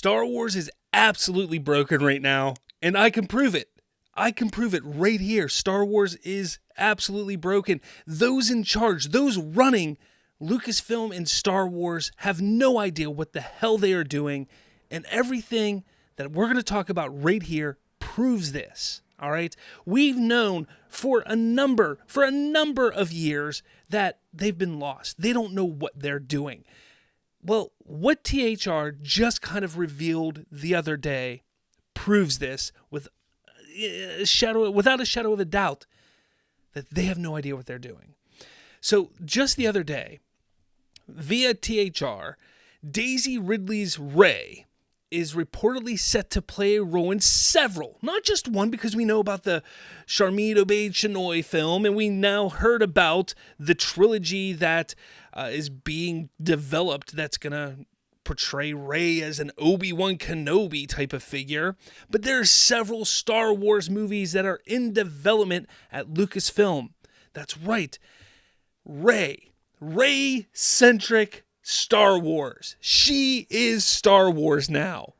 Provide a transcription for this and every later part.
Star Wars is absolutely broken right now, and I can prove it. I can prove it right here. Star Wars is absolutely broken. Those in charge, those running Lucasfilm and Star Wars have no idea what the hell they are doing, and everything that we're going to talk about right here proves this. All right? We've known for a number of years that they've been lost. They don't know what they're doing. Well, what THR just kind of revealed the other day proves this without a shadow of a doubt that they have no idea what they're doing. So just the other day, via THR, Daisy Ridley's Rey is reportedly set to play a role in several, not just one, because we know about the Sharmeen Obaid-Chinoy film, and we now heard about the trilogy that is being developed that's going to portray Rey as an Obi-Wan Kenobi type of figure. But there are several Star Wars movies that are in development at Lucasfilm. That's right. Rey-centric Star Wars. She is Star Wars now.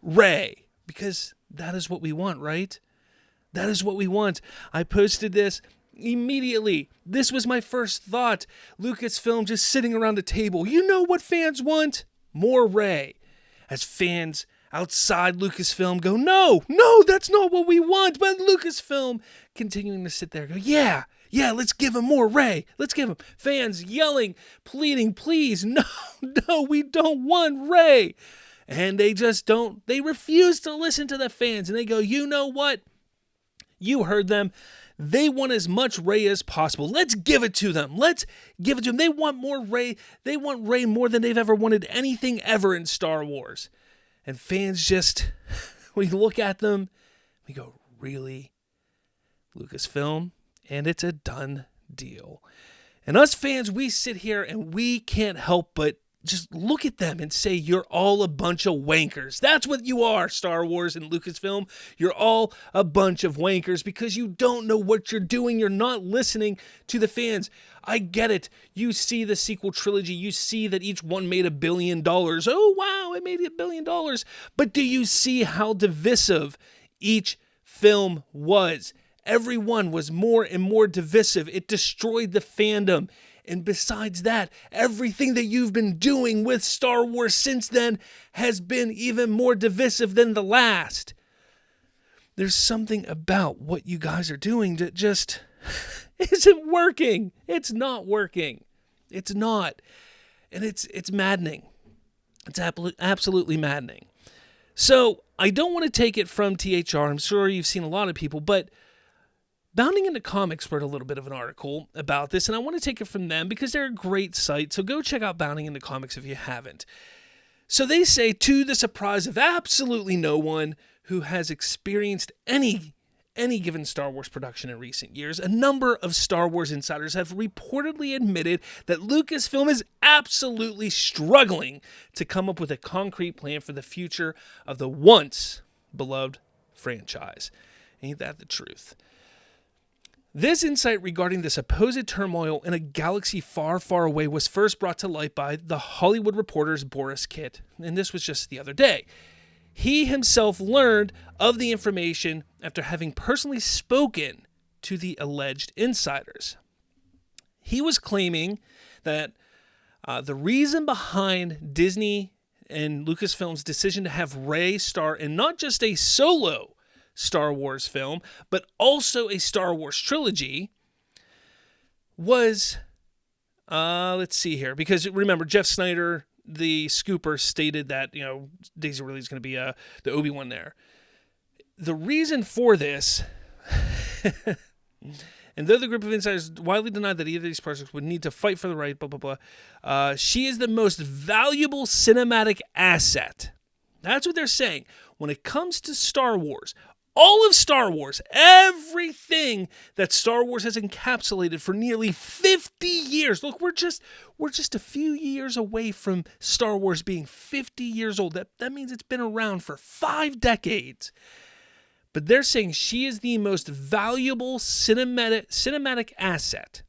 Rey. Because that is what we want, right? That is what we want. I posted this immediately. This was my first thought. Lucasfilm just sitting around a table. You know what fans want? More Rey. As fans outside Lucasfilm go, no, that's not what we want. But Lucasfilm continuing to sit there and go, yeah, let's give him more Rey. Let's give him. Fans yelling, pleading, please, no, we don't want Rey. And they just don't. They refuse to listen to the fans. And they go, you know what? You heard them. They want as much Rey as possible. Let's give it to them. They want more Rey. They want Rey more than they've ever wanted anything ever in Star Wars. And fans just, we look at them, we go, really? Lucasfilm? And it's a done deal. And us fans, we sit here and we can't help but just look at them and say, you're all a bunch of wankers. That's what you are, Star Wars and Lucasfilm. You're all a bunch of wankers because you don't know what you're doing. You're not listening to the fans. I get it. You see the sequel trilogy. You see that each one made $1 billion. Oh, wow, it made $1 billion. But do you see how divisive each film was? Every one was more and more divisive. It destroyed the fandom. And besides that, everything that you've been doing with Star Wars since then has been even more divisive than the last. There's something about what you guys are doing that just isn't working. It's not working. It's not. And it's maddening. It's absolutely maddening. So I don't want to take it from THR. I'm sure you've seen a lot of people, but Bounding Into Comics wrote a little bit of an article about this, and I want to take it from them because they're a great site, so go check out Bounding Into Comics if you haven't. So they say, to the surprise of absolutely no one who has experienced any given Star Wars production in recent years, a number of Star Wars insiders have reportedly admitted that Lucasfilm is absolutely struggling to come up with a concrete plan for the future of the once beloved franchise. Ain't that the truth? This insight regarding the supposed turmoil in a galaxy far, far away was first brought to light by The Hollywood Reporter's Boris Kitt, and this was just the other day. He himself learned of the information after having personally spoken to the alleged insiders. He was claiming that the reason behind Disney and Lucasfilm's decision to have Rey star in not just a solo Star Wars film, but also a Star Wars trilogy was, let's see here, because remember, Jeff Snyder, the scooper, stated that, Daisy Ridley is going to be the Obi-Wan there. The reason for this, and though the group of insiders widely denied that either of these projects would need to fight for the right, blah, blah, blah, she is the most valuable cinematic asset. That's what they're saying. When it comes to Star Wars, all of Star Wars, everything that Star Wars has encapsulated for nearly 50 years. Look, we're just a few years away from Star Wars being 50 years old. That means it's been around for 5 decades. But they're saying she is the most valuable cinematic asset.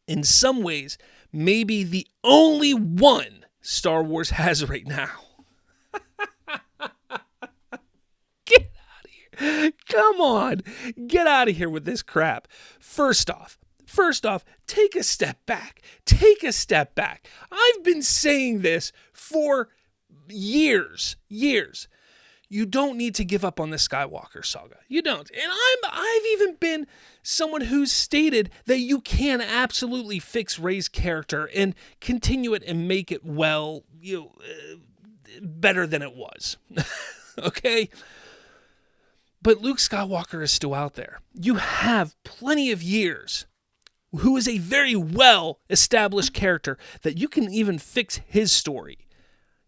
In some ways, maybe the only one Star Wars has right now. Come on, get out of here with this crap. First off, take a step back. Take a step back. I've been saying this for years. You don't need to give up on the Skywalker saga. You don't. And I've even been someone who's stated that you can absolutely fix Rey's character and continue it and make it better than it was. Okay? But Luke Skywalker is still out there. You have plenty of years who is a very well-established character that you can even fix his story.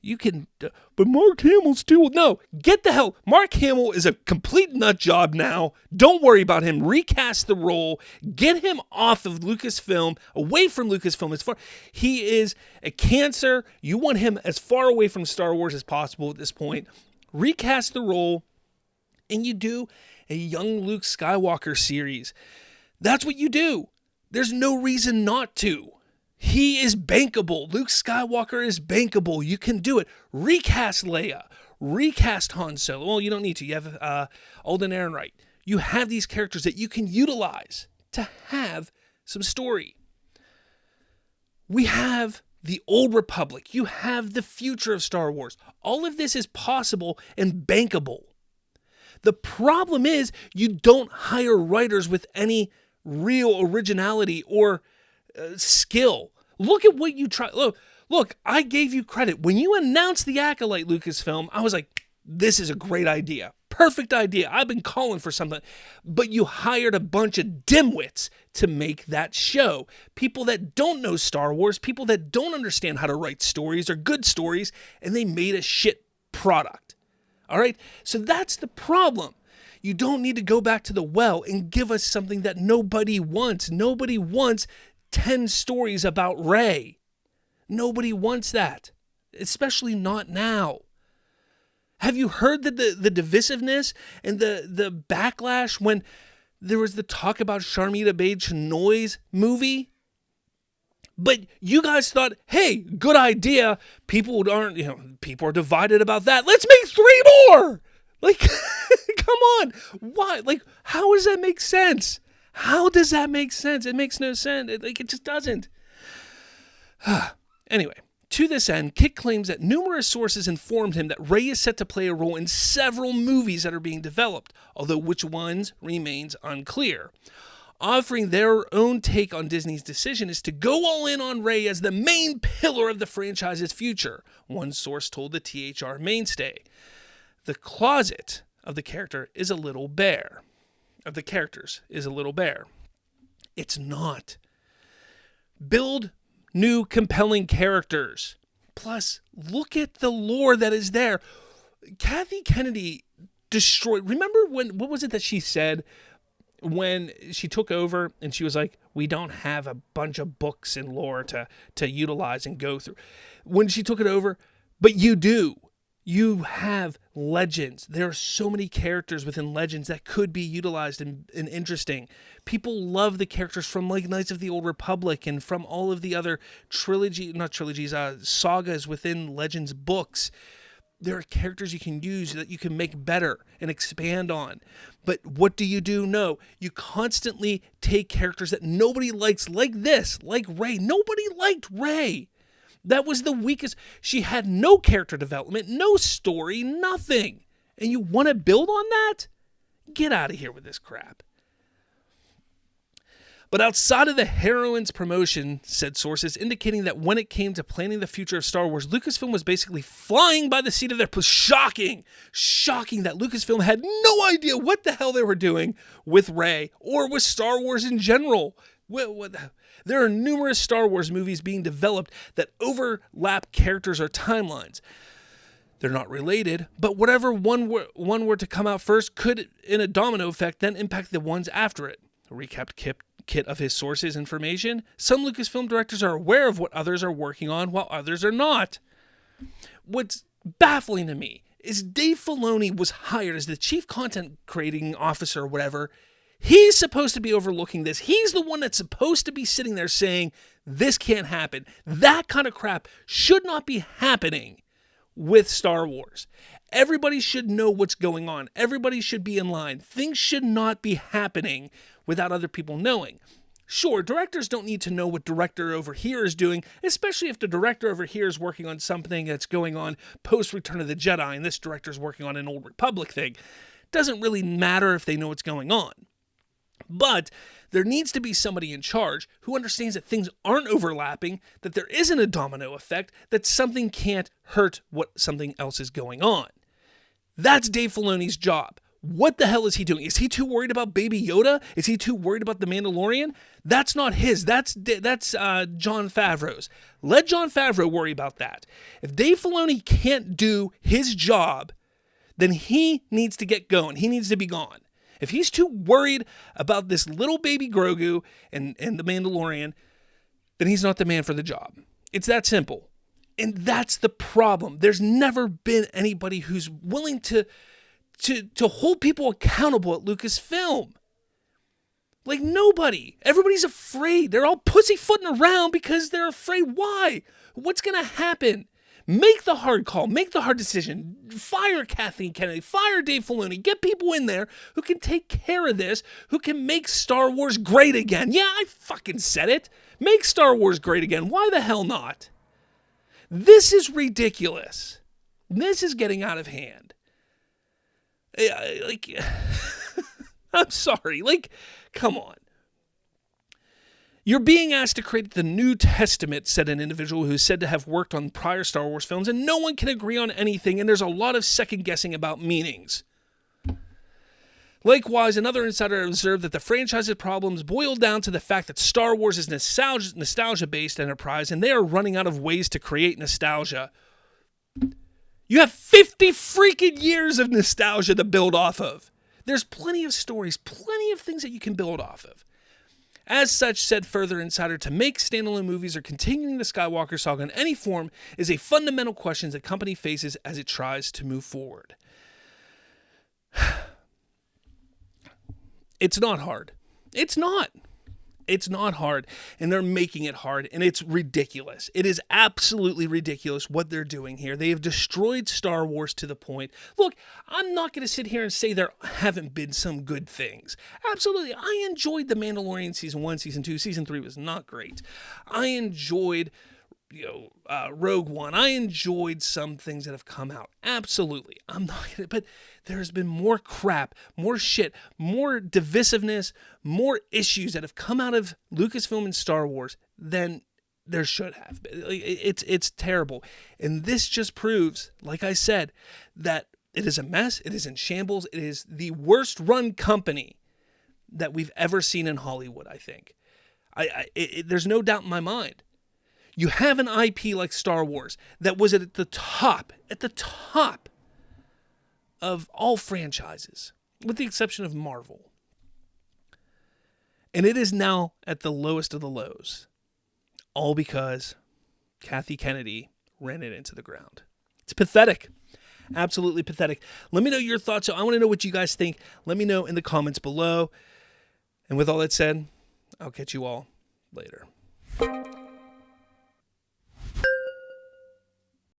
You can, but Mark Hamill's too. No, get the hell. Mark Hamill is a complete nut job now. Don't worry about him. Recast the role. Get him off of Lucasfilm, away from Lucasfilm. He is a cancer. You want him as far away from Star Wars as possible at this point. Recast the role, and you do a young Luke Skywalker series. That's what you do. There's no reason not to. He is bankable. Luke Skywalker is bankable. You can do it. Recast Leia. Recast Han Solo. Well, you don't need to. You have Alden Ehrenreich. You have these characters that you can utilize to have some story. We have the Old Republic. You have the future of Star Wars. All of this is possible and bankable. The problem is you don't hire writers with any real originality or skill. Look at what you try. Look, I gave you credit. When you announced the Acolyte, Lucasfilm, I was like, this is a great idea. Perfect idea. I've been calling for something. But you hired a bunch of dimwits to make that show. People that don't know Star Wars, people that don't understand how to write stories or good stories, and they made a shit product. All right? So that's the problem. You don't need to go back to the well and give us something that nobody wants. Nobody wants 10 stories about Rey. Nobody wants that, especially not now. Have you heard the divisiveness and the backlash when there was the talk about Sharmila Bae-Chinoy's movie? But you guys thought, hey, good idea. People are divided about that. Let's make 3 more. Like, come on. Why? Like, how does that make sense? How does that make sense? It makes no sense. It just doesn't. Anyway, to this end, Kit claims that numerous sources informed him that Rey is set to play a role in several movies that are being developed, although which ones remains unclear. Offering their own take on Disney's decision is to go all in on Rey as the main pillar of the franchise's future, one source told the THR Mainstay. The closet of the character is a little bare. Of the characters is a little bare. It's not. Build new compelling characters. Plus, look at the lore that is there. Kathy Kennedy destroyed. Remember what was it that she said when she took over and she was like, we don't have a bunch of books and lore to utilize and go through. When she took it over, but you do. You have Legends. There are so many characters within Legends that could be utilized and interesting. People love the characters from like Knights of the Old Republic and from all of the other sagas within Legends books. There are characters you can use that you can make better and expand on. But what do? No, you constantly take characters that nobody likes, like this, like Rey. Nobody liked Rey. That was the weakest. She had no character development, no story, nothing. And you want to build on that? Get out of here with this crap. But outside of the heroine's promotion, said sources, indicating that when it came to planning the future of Star Wars, Lucasfilm was basically flying by the seat of their pants. Shocking that Lucasfilm had no idea what the hell they were doing with Rey or with Star Wars in general. There are numerous Star Wars movies being developed that overlap characters or timelines. They're not related, but whatever one were to come out first could, in a domino effect, then impact the ones after it. A recapped kit of his sources information. Some Lucasfilm directors are aware of what others are working on, while others are not. What's baffling to me is Dave Filoni was hired as the chief content creating officer or whatever. He's supposed to be overlooking this. He's the one that's supposed to be sitting there saying, this can't happen. That kind of crap should not be happening with Star Wars. Everybody should know what's going on. Everybody should be in line. Things should not be happening without other people knowing. Sure, directors don't need to know what director over here is doing, especially if the director over here is working on something that's going on post Return of the Jedi and this director's working on an Old Republic thing. Doesn't really matter if they know what's going on. But there needs to be somebody in charge who understands that things aren't overlapping, that there isn't a domino effect, that something can't hurt what something else is going on. That's Dave Filoni's job. What the hell is he doing? Is he too worried about Baby Yoda? Is he too worried about The Mandalorian? That's not his. That's Jon Favreau's. Let Jon Favreau worry about that. If Dave Filoni can't do his job, then he needs to get going. He needs to be gone. If he's too worried about this little baby Grogu and The Mandalorian, then he's not the man for the job. It's that simple. And that's the problem. There's never been anybody who's willing to hold people accountable at Lucasfilm. Like, nobody. Everybody's afraid. They're all pussyfooting around because they're afraid. Why? What's going to happen? Make the hard call. Make the hard decision. Fire Kathleen Kennedy. Fire Dave Filoni. Get people in there who can take care of this, who can make Star Wars great again. Yeah, I fucking said it. Make Star Wars great again. Why the hell not? This is ridiculous. This is getting out of hand. Like, I'm sorry. Like, come on. You're being asked to create the New Testament, said an individual who is said to have worked on prior Star Wars films, and no one can agree on anything, and there's a lot of second guessing about meanings. Likewise, another insider observed that the franchise's problems boil down to the fact that Star Wars is nostalgia-based enterprise, and they are running out of ways to create nostalgia. You have 50 freaking years of nostalgia to build off of. There's plenty of stories, plenty of things that you can build off of. As such, said further insider, to make standalone movies or continuing the Skywalker saga in any form is a fundamental question the company faces as it tries to move forward. It's not hard. It's not. It's not hard, and they're making it hard, and it's ridiculous. It is absolutely ridiculous what they're doing here. They have destroyed Star Wars to the point. Look, I'm not going to sit here and say there haven't been some good things. Absolutely. I enjoyed The Mandalorian Season 1, Season 2. Season 3 was not great. I enjoyed Rogue One. I enjoyed some things that have come out. Absolutely. I'm not going to, but there's been more crap, more shit, more divisiveness, more issues that have come out of Lucasfilm and Star Wars than there should have been. It's terrible. And this just proves, like I said, that it is a mess. It is in shambles. It is the worst run company that we've ever seen in Hollywood, I think. There's no doubt in my mind. You have an IP like Star Wars that was at the top of all franchises, with the exception of Marvel. And it is now at the lowest of the lows, all because Kathy Kennedy ran it into the ground. It's pathetic. Absolutely pathetic. Let me know your thoughts. I want to know what you guys think. Let me know in the comments below. And with all that said, I'll catch you all later.